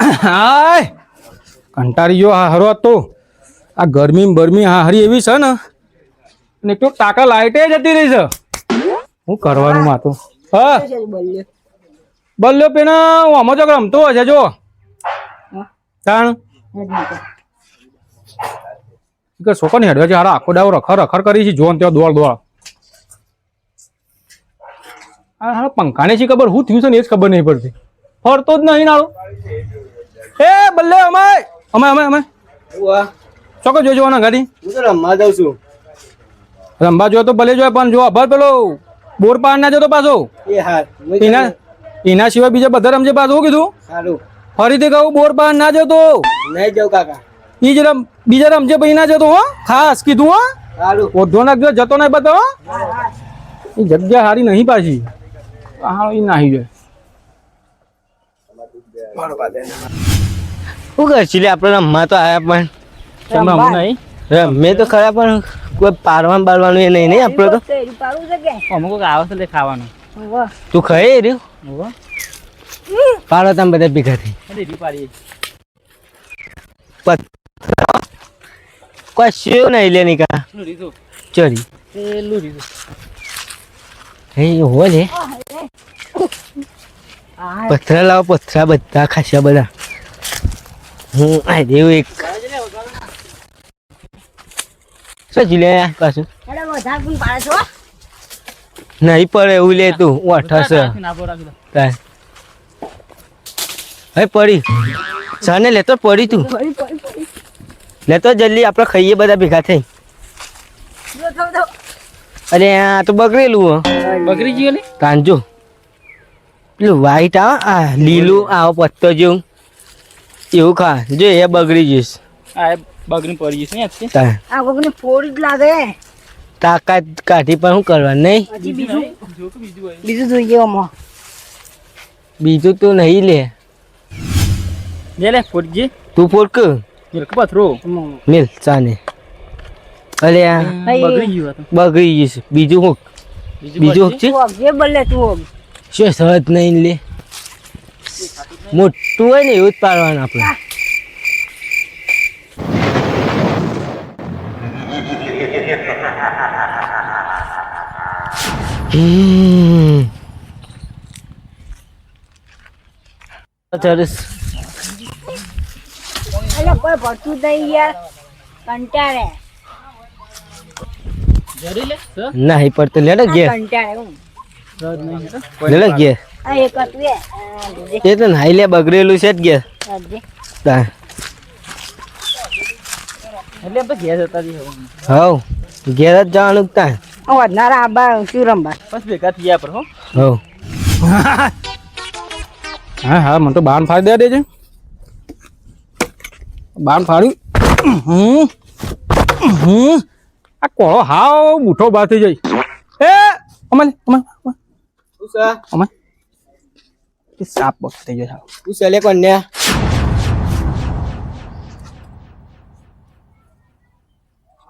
હાય કંટાળી ગયો હા હરો તો આ ગરમી બરમી હા હરી એવી છે ને ને તો ટાકા લાઈટે જતી રહી છે હું કરવાનું માતું હા બલ્યો પેના આમાં જો રમતો હશે જો તાણ છોકરાને હેડવે છે હારા આખો દાવ રખર રખર કરી છે જોન ત્યાં દોડ દોડ હા પંખાને શી ખબર હું થયું છે ને એ જ ખબર નહીં પડતી ફરતો જ નહીં નાળો એ બલ્લે અમાય અમાય અમાય અમાય ચોક્કસ જોજો ના ગાડી હું તો રમવા જાઉં છું. રંબા જો તો ભલે જોય પણ જો અભર પેલો બોર પાર ના જતો પાછો એ હાર એના સિવાય બીજા બધા રમજે પાછો શું કીધું સારું ફરીથી કહું બોર પાર ના જતો નહીં જાઉં કાકા. ઈ જ બીજા રમજે ભાઈ ના જતો હો ખાસ કીધું હો સારું ઓઢો નાખજો જતો નહીં બતો એ જગ્યા હારી નહીં પાછી હા એ નાહી જાય શું કરશું લે આપણે રમવા તો આયા પણ નહીં રમે તો ખરા પણ કોઈ પારવાનું બારવાનું એ નહીં નહીં આપણે તો અમુક આવે છે ખાવાનું તું ખાઈ રહ્યું પાડો તમે બધા ભેગા થઈ કોઈ શું નહીં લે નિકા ચડી હે હો લે પથરા લાવો પથરા બધા ખાસા બધા હું આ દેવ એક સજી લે પાછું નહીં પડે એવું લે તું અઠાસ હે પડી સને લેતો પડી તું લેતો જલ્દી આપણે ખાઈએ બધા ભેગા થઈ અરે આ તો બગડેલું બકરી ગયો ને કાંજો પેલું વ્હાઈટ આ લીલું આવો પત્તો જેવું એવું ખા જો એ બગડી જઈશ આ બકરી પડી જશે ને આ કોકને ફોડ જ લાગે તાકાત કાઢી પણ શું કરવા નહીં બીજું જોઈએ આમાં બીજું તું નહીં લે લે ફોડજી તું ફોડ કે પથરો મિલ ચાને અરે આ બગડી જશે બીજું હોક બીજું હોક છે જે બોલે તું શું સહજ નહીં લે મોટું હોય ને એવું જ પાડવાનું આપણે સરસ અલે કોઈ ભરતું નહીં યાર કંટાળે નહીં પડતો લે ને ઘેર કંટાળે હું લે ને ઘેર આ એક હતું એ તો નાઈ લે બગડેલું છે જ ઘેર તા એટલે તો ઘેર જતા રહી હવ ઘેર જ જવાનું તા વધનારા આબા શું રમવા બસ ભેગા થઈ ગયા પર હો હવ હા હા મને તો બાણ ફાડી દે દેજે બાણ ફાડ્યું આ કોળો હાવ બૂઠો બહાર થઈ જાય એ અમારે સાપ બસ થઈ જાય તું ચલે કોને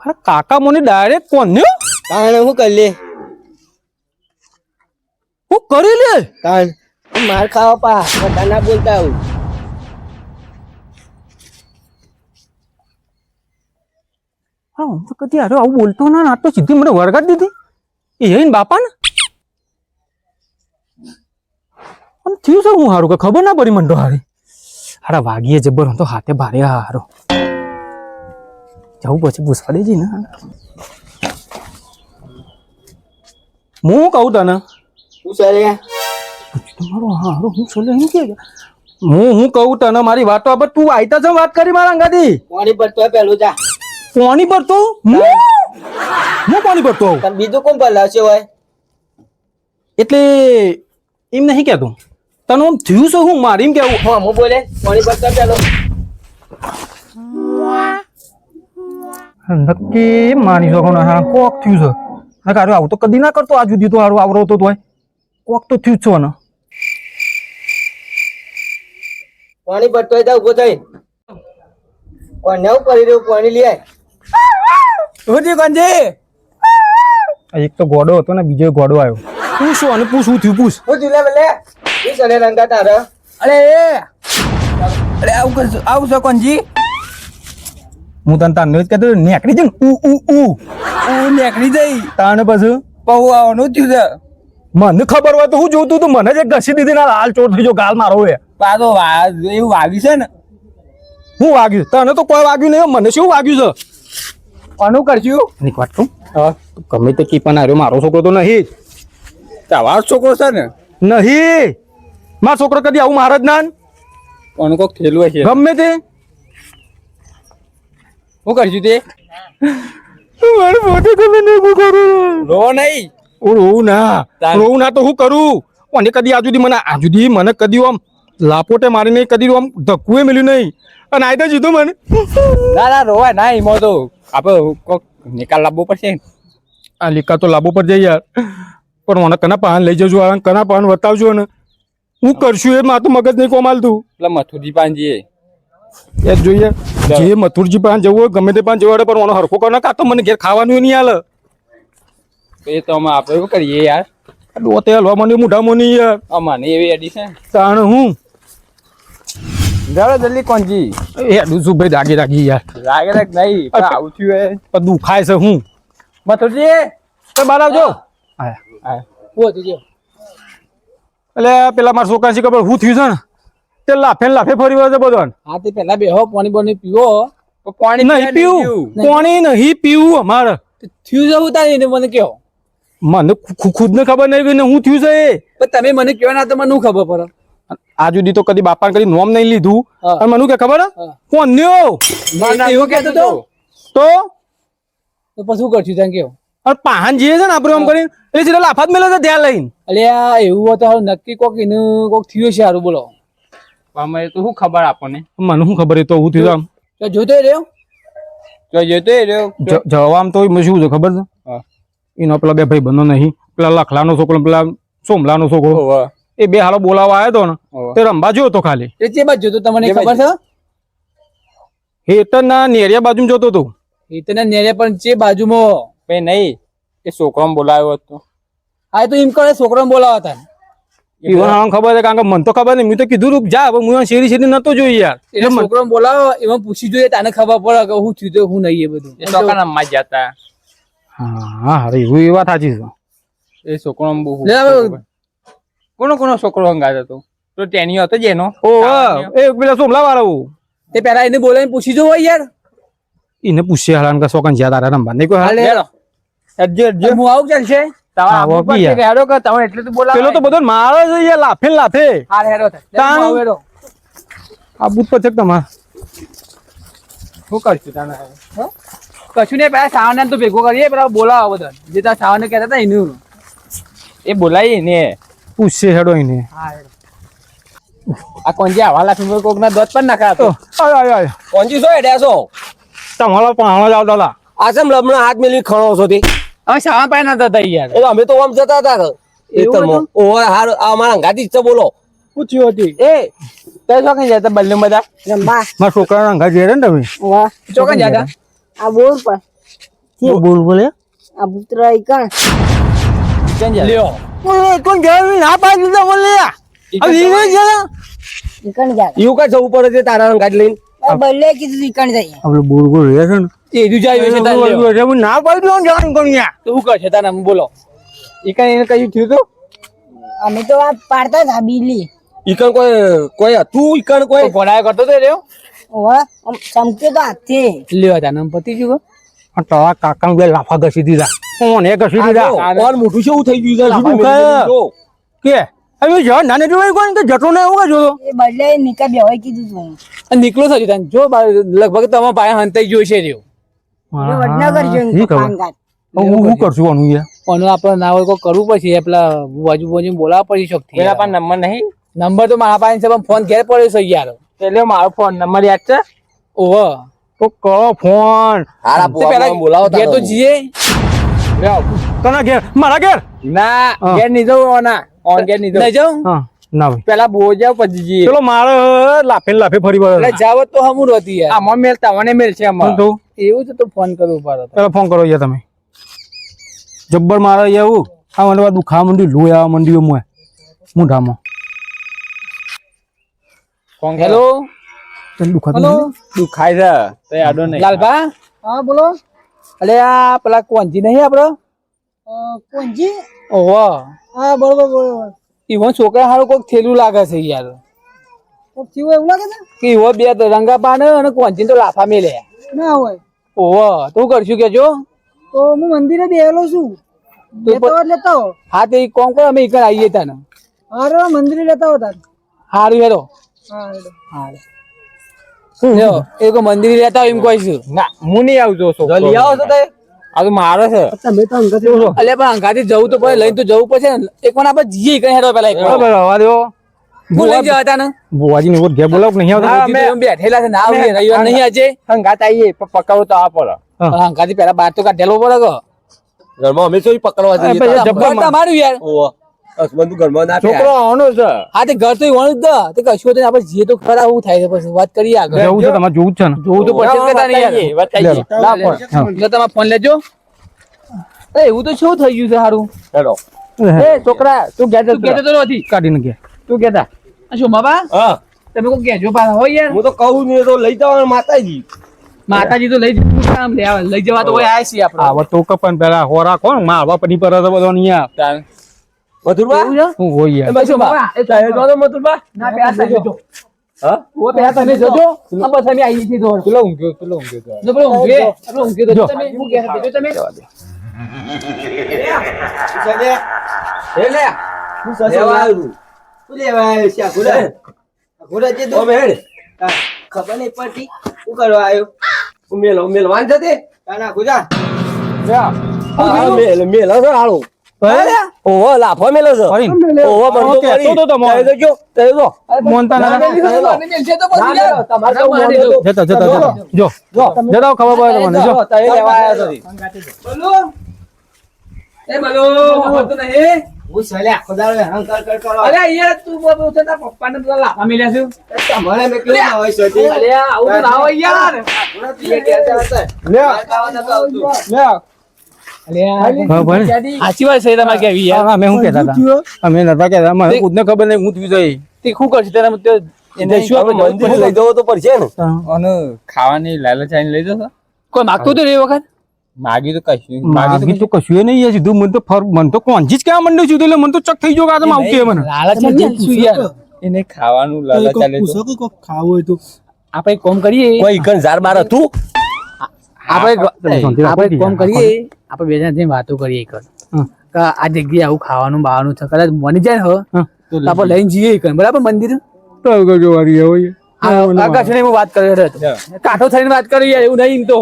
અરે કાકા મને ડાયરેક્ટ કોને કાણ હું કરી લે હું કરી લે કાણ માર ખાવા પા બધા ના બોલતા આવું હા હું તો કદી અરે આવું બોલતો ના આ તો સીધી મને વરગાડ દીધી એ જઈને બાપા ને અને થયું છે હું હારું કે ખબર ના પડી મને તો હારી હારા વાગીએ જબર હું તો હાથે ભારે હારો જવું પછી પૂછવા દેજે ને હું કહું તને તું ચલે તમારો હારો હું છોલે એમ કે હું કહું તને મારી વાતો પર તું આઈતા છે વાત કરી મારા અંગાથી પાણી પડતો પેલું જા પાણી ભરતો હું પાણી ભરતો આવું પણ બીજું કોણ ભલાવશે હોય એટલે એમ નહીં કહેતો તને આમ થયું છે હું મારી એમ કેવું હા હું બોલે પાણી પડતો પેલો નક્કી માની શકો ને હા કોક થયું છે ના કારું આવું તો કદી ના કરતો આ જુદી તો હારું આવડતો હોય કોક તો થયું જ છે ને પાણી પડતો હોય તો ઉભો થઈ કોને હું કરી રહ્યું પાણી લઈ આય એક તો ગોડો હતો ને બીજો ગોડો આવ્યો તું શું અને પૂછ શું થયું પૂછ હું જીલે બલે ઈ સડે રંગા તારા અરે અરે આવું છો કોણજી? હું તને તાર જ કહેતો નેકડી છે ને હું નીકળી જઈ તાને પછી બહુ આવવાનું થયું છે. મને ખબર હોય તો હું જોતું તું મને જે ઘસી દીધી ના લાલ ચોર થઈ ગયો ગાલ મારો હે પાછો એવું વાગ્યું છે ને. હું વાગ્યું તને તો કોઈ વાગ્યું નહીં મને શું વાગ્યું છે કોનું કરશું? નીક વાત તું ગમે તે કીપન આવ્યો મારો છોકરો તો નહીં તમારો છોકરો છે ને? નહીં મારો છોકરો કદી આવું મારે જ ના કોનું કોક થયેલું હશે. ગમે તે શું કરશું તે? મારે મોટે ગમે નહીં હું કરું રો નહીં. રોવું ના તો હું કરું મને કદી આજ સુધી મને કદી આમ લાપોટે મારી નહીં કદી આમ ધક્કુએ મળ્યું નહીં અને આ તો જીધું મને ના રોવાય ના એમાં તો આપણે કોક નિકાલ લાવવો પડશે. આ લીકા તો લાવવો પડશે યાર પણ મને કના પાન લઈ જજો આ કના પાન બતાવજો ને હું કરશું એ મારું મગજ નહીં કોમાલતું એટલે મથુરજી પાંજીએ એ જોઈએ જે મથુરજી પાન જવું હોય ગમે તે પાન જવું હોય પણ મને હરખો કરો ના કાં તો મને ઘેર ખાવાનું નહીં હાલે એ તો અમે આપણે એવું કરીએ યાર. ડોતે હલવા મને મોઢા મોની યાર અમાને એવી એડી છે. તાણ હું જાડો જલ્દી કોણજી. હેડું છું ભાઈ દાગી યાર લાગે રાખ નહીં પણ આવું થયું હે. પણ દુખાય છે હું મથુરજી તો બહાર આવજો એટલે પેલા મારા છોકરા ખબર હું થયું છે ને તે લાફે ફરી વળે છે બધો હા તે પેલા બેહો પાણી બોની પીવો. પાણી નહીં પીવું પાણી નહીં પીવું અમારે થયું છે હું તારી મને કહો. મને ખુદ ને ખબર નહીં ને હું થયું છે એ પણ તમે મને કહો ના તો મને શું ખબર પડે. આજ સુધી તો કદી બાપા કદી નોમ નહીં લીધું અને મને કે ખબર કોણ ન્યો એવું કહેતો તો તો પછી શું કરશું ત્યાં કેવો. અને પાહન જે છે ને આપણે આમ કરીને એટલે સીધા લાફા જ મેલે છે ધ્યાન લઈને અલ્યા એવું હોય તો નક્કી કોક એનું કોક થયું છે સારું બોલો. અમે તો શું ખબર આપણને. મને શું ખબર એ તો હું થયું આમ તો જોતો રહ્યો જવા આમ તો શું છે ખબર છે એનો પેલા બે ભાઈ બંધો નહીં પેલા લખલાનો છોકરો પેલા સોમલાનો છોકરો એ બે હાલો બોલાવા આવ્યો હતો ને તે રંબા જોયો હતો ખાલી એ જે બાજુ જોતો તમને ખબર છે? હેતરના નેરિયા બાજુ જોતો હતો એ તને નેરે પણ જે બાજુમાં ભાઈ નહીં એ છોકરાને બોલાવ્યો હતો. હા તો એમ કરે છોકરાને બોલાવા હતા. ઈવન ખબર છે કારણ કે મને તો ખબર નહીં મેં તો કીધું જા હું શેરી નતો જોઈ યાર એટલે છોકરાને બોલાવો એમાં પૂછી જોઈએ તને ખબર પડે કે હું થયું હું નહીં એ બધું. એ છોકરાના માં જતા. હા અરે એવું એ વાત સાચી છે. એ છોકરો કોનો છોકરો હંગાત હતો તો તેની હતો જ એનો. એ પેલા સોમલા વાળો તે પેલા એને બોલાવીને પૂછી જો યાર. એને પૂછે હાલાન કે સોકન જ્યાં તારા રંબા નહીં કોઈ હાલ હું આવું ચાલશે પેલો તો બધો મારે છે યાર લાફે આ બુત પર છે તમારે શું કરશું તને કશું નહીં પેલા સાવન તો ભેગો કરીએ પેલા બોલાવો બધા જે તાર સાવન કહેતા હતા એનું એ બોલાવીએ ને પૂછશે હેડો એને આ કોણ જે આવા લાફી કોક ના દોત પણ નાખા કોણજી છો એડ્યા છો તમારા પાણો જ આવતા હતા આસમ લમણા હાથ મેલી ખણો છો તે હવે સાવન પાય ના થતા યાર એટલે અમે તો આમ જતા હતા ખેતરમાં. ઓય હાર અમારા અંગાતી જ છે બોલો પૂછ્યું હતી એ તો શું કઈ જતા બલ્લે બધા રંબા મારા છોકરા રંગા જઈ ને તમે વાહ ચોકન જતા આ બોલ પર બોલ બોલે આ પુત્ર ઈકણ લ્યો કોણ ગયા ના પાડી દીધા બોલે ઈકણ જા એવું કઈ જવું પડે છે તારા અંગાત લઈને બલ્લે કીધું ઈકણ જઈએ આપણે બોલ બોલ રહે છે ને એ રૂજાયો છે તાર લ્યો. ના પાડી દો જાણ કોણ યા તો શું કરશે તારા બોલો એ કઈ એને કયું થયું હતું અમે તો આ પાડતા હતા બીલી ઈકણ કોઈ હતું ઈકણ કોઈ ભણાય કરતો તો રહ્યો વાહ આમ ચમક્યો તો હાથે લ્યો તારા પતિ ગયું તારા કાકા બે લાફા ઘસી દીધા કોણ એ ઘસી દીધા ઓર મોઢું શું થઈ ગયું શું દુખાય? કે હવે જો નાને જોઈ કોણ કે જટો ને એવું જોતો એ બદલે નિકા બેવાય કીધું તું નીકળો થયું તને જો લગભગ તમારા પાયા હંતાઈ ગયો છે રહ્યો એ વડના કરજો ઈ એમ ખબર. કાંગાત હું કરશું આનું યાર પણ આપણે ના હોય કોઈ કરવું પછી પેલા બાજુ બાજુ બોલાવવા પડી શકતી પેલા પણ નંબર નહીં નંબર તો મારા પાસે છે પણ ફોન ઘેર પડ્યો છે યાર એટલે મારો ફોન નંબર યાદ છે ઓહો તો કરો ફોન હારા પેલા બોલાવો ઘેર તો જીએ કના ઘેર મારા ઘેર ના ઘેર નહીં જવું ના ઓન ઘેર નહીં જાઉં હા ના ભાઈ પેલા બો જાવ પછી જીએ પેલો મારે લાફે ફરી વળે એટલે જાવ તો હમુર હતી યાર આમાં મેલતા મને મેલ છે આમાં તો એવું તો ફોન કરવું પડે પેલા ફોન કરો યાર તમે જબ્બર મારે એવું આ મને દુખા મંડી લોહી આવવા મંડી મોઢામાં હેલો તને દુખાતું હલો નથી? દુખાય છે તો આડો નહીં લાલભા હા બોલો અલે આ પેલા કોંજી નહીં આપડો કોણજી ઓહો હા બરોબર બરોબર ઈવન છોકરા હારું કોઈક થેલું લાગે છે યાર કોક થયું એવું લાગે છે કે ઈવો બે તો રંગા પાને અને કોંજી તો લાફા મેલે ના હોય ઓહો તું કરશું કેજો તો હું મંદિરે બેહેલો છું લેતા હો એટલે લેતા હો હા તે કોમ કરો અમે ઈકણ આવીએ તને અરે મંદિરે લેતા હો તાર હારું હેરો હા હેડો. લ્યો એ કોઈ મંદિર લેતા હોય એમ કહીશું ના હું નહીં આવતો છોકરો લઈ આવો છો તે આ તો મારો છે તમે તો અંગત છો અલે પણ અંગાથી જવું તો પડે લઈને તો જવું પડશે ને એક વાર આપણે જઈએ ઈકણ હેરો પેલા એક વાર. બરાબર હવા દો હું લઈ જવા તા ને બુવાજી ને ઘેર બોલાવ નહીં આવતા હા, અમે બેઠેલા છે ના આવીએ રવિવાર નહીં આજે હંગાત આવીએ પણ પકડો તો આ પડે હા. અંગાથી પેલા બાર તો કાઢેલો પડે કે ઘરમાં અમે શું પકડવા પછી જબ્બર માં. તમારું યાર ઓહો હસબન્ડ તું ઘરમાં ના છોકરો આવવાનો છે હા તે ઘર તો વણું જ દે તે કશું હતું ને આપણે જઈએ તો ખરા એવું થાય છે પછી વાત કરીએ આગળ જવું છે તમારે જોવું જ છે ને જોવું તો પડશે જ કે તારે યાર બતાવીએ લાવ ફોન. એટલે તમે ફોન લેજો એ એવું તો શું થઈ ગયું છે સારું હેડો એ છોકરા તું ઘેર જતો નથી કાઢીને ગયા તું કહેતા શું બાબા હા તમે કોઈ કહેજો પાછા હોય યાર હું તો કહું નહીં તો લઈ જવાનું માતાજી માતાજી તો લઈ જવું કામ લઈ જવા તો હોય આય છીએ આપણે આવા તો કપન પેલા હોરા કોણ મારવા પડી પર હતો બધો નહીં યાર મથુરબા એવું છે? હું હોય યાર એમાં શું બાબા એ ચાહે જો તો મથુરબા ના પેલા તમે જો હા ઓ પેલા તમે જોજો આ બસ અમે આવીએ છીએ દોડ પેલો ઊંઘ્યો જો પેલો ઊંઘે તો તમે હું કહે જો તમે એ લે હું લેવા આવ્યો તું લેવા આવ્યો છે આખુડા આખુડા જે દો મેળ ખબર નહીં પડતી શું કરવા આવ્યો હું મેલવાન છે તે તાના આખુડા હા મેલો છે હાલો ઓહો લાફો મેલો છે ફરીને? ઓહો બંધો ઓકે, પડી તો મોન. તઈ તો જો તઈ તો મોનતા ના તમારે તો મોનો તો જતા જો જતા ખબર પડે તમને જો તઈ લેવા આવ્યો છે એ બોલો તો નહીં હું સલે આખો દાડો હેરાન કર કરો અરે યાર તું બોલ છે તારા પપ્પાને પેલા લાફા મેલ્યા છે તમારે મેં કેવું ના હોય સોતી અરે આવું તો ના હોય યાર હા, ભાઈ. સાચી વાત છે તમારે કેવી યાર અમે શું કહેતા હતા અમે નતા કહેતા મને ખુદને ખબર નહીં હું થયું છે તે શું કરશે તેના મુદ્દે એને શું આપણે મંદિર લઈ જવો તો પડશે ને અને ખાવાની લાલચ આઈને લઈ જશો કોઈ માગતું તો એ વખત માગી તો કશું માગી તો કશું એ નહીં યાર સીધું મને તો મને તો કોંજી જ કહેવા માંડ્યું સીધું એટલે મને તો ચક થઈ ગયો કે આ તો આવતી મને લાલચ ને શું યાર એને ખાવાનું લાલચ ચાલે તો ખાવું હોય તો આપણે કોમ કરીએ કોઈ ગણ ઝાર બાર હતું આપણે આપણે કોમ કરીએ આપણે બે જણા જઈને વાતો કરીએ કર કે આ જગ્યાએ આવું ખાવાનું બાવાનું છે કદાચ મની જાય ને હા. તો આપણે લઈને જઈએ કર બરાબર મંદિર તો આગળ જોવાની હોય આકાશ ને હું વાત કરી રહ્યો હતો કાઠો થઈને વાત કરી યાર એવું નહીં તો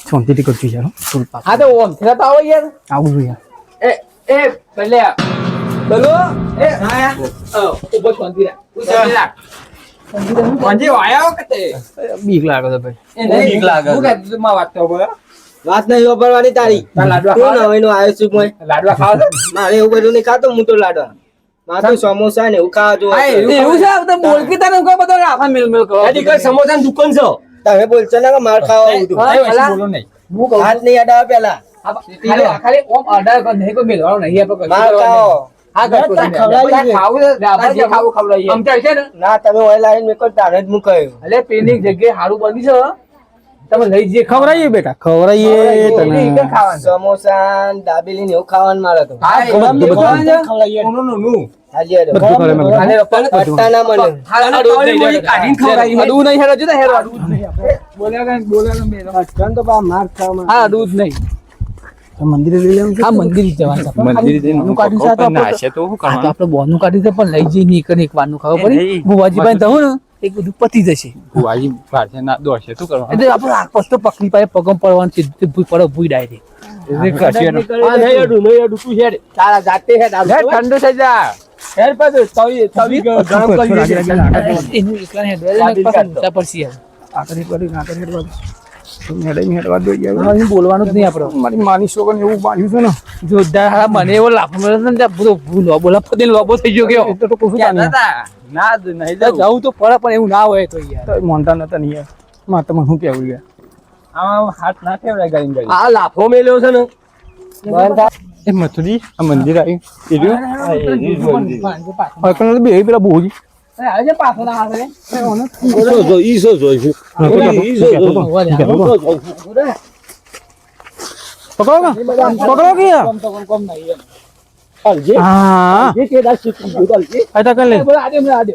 શાંતિથી કરજો યાર હો. હા તો ઓમ થયા તો આવો યાર આવું છું યાર એ ભલે બોલો એ ઉભો શાંતિ રાખ મંજી આયા વખતે બીક લાગે છે ભાઈ એ નહીં બીક લાગે છે. હું કહેતો માં વાત તો બોલો વાત નહીં વાપરવાની તારી લાડવા તું નવાઈનો આવ્યો છું મોય લાડવા ખાવ છો મારે એવું બધું નહીં ખાતો હું તો લાડવા મારે તો સમોસા ને એવું ખાવા જો એવું છે તમે બોલકી તને કોઈ બધો આફા મેલ મેલ કરો સમોસા ની દુકાન છે તમે બોલશો ને કે માર ખાવા આવું તું હા, ભલા. બોલો નહીં હું કહું હાથ નહીં અડાવે પેલા ખાલી ઓમ ઓર્ડર કર નહીં કોઈ મેલવાનો નહીં આપણે માર ખાઓ હા કરતો ના, ખવડાવી દે. ખાવું છે આપણે જે ખાવું ખવડાવીએ આમ ચાલશે ને ના તમે ઓય લાવીને મેં કોઈ તારે જ મુકાયું એટલે પેલી જગ્યાએ હારું બની છે તમે લઈ જઈએ ખવડાવીએ બેટા ખવડાવીએ તને તને ખાવાનું સમોસા ને દાબેલી ને એવું ખાવાનું મારે તો હા બધું, બધું. હાજી હેડો. બધું ખવડાવે મને. હાલે રપ્પાને પટ્ટા ના મળે કાઢીને ખવડાવી અડવું નહીં હેરો જોતા હેરો અટકાન તો બા માર ખાવા હા અડવું જ નહીં તો મંદિરે લઈ લેવું છે? હા મંદિર જવાનું છે. મંદિર જઈને બોનું કાઢ્યું છે આ તો આપણે- નાશે તો શું આ તો કરવાનું આપણે બોનું કાઢ્યું છે પણ લઈ જઈએ નહીં એક વારનું ખબર પડી નહીં. ભુવાજી પાસે જવું ને એક બધું પતી જશે ભુવાજી ભારતે ના દોડશે શું કરવાનું એટલે આપણે આગ પસ્તો પકડી પાસે પગમ પડવાનું છે પડો ભૂઈ ડાયરેક્ટ એટલે કશું એનું- હા, નહીં હેડું, નહીં હેડું. તું હેડ. તારા જાતે હેડ. આમ લે, તો ઠંડુ થઈ જા હેડ પાછું. તવી ગરમ કરી દે. એનું એકલા હેડ પાછા ઊંચા પડશે યાર આગળ એક વાળી, આગળ એક વાળી. મેડમ હેડવા દો યાર. હા, અહીં બોલવાનું જ નહીં આપણે મારી માની છોકરાને એવું બાંધ્યું છે ને જોરદાર હા મને એવો લાફો મળ્યો છે ને ત્યાં બધો લોબો લફો લોબો થઈ ગયો કેવો એટલે તો કશું કહેતા તાને. હતા, ના જ નહીં તો જવું. જવું તો પડે પણ એવું ના હોય તો યાર તો મોનતા નતા નહીં યાર માં તમને શું કહેવું યાર આમાં હાથ ના ફેવડાય ગળી ગળી. આ લાફો મેલ્યો છે ને એ મથુરી આ મંદિર આવ્યું એ રહ્યું? હા, એ જ મંદિર. હવે કણ બે પેલા બહુજી આજે પાછો ના આવે પકડો કે? પકડો કે કોમ નહીં એમ. હા આ તો કરી લે આજે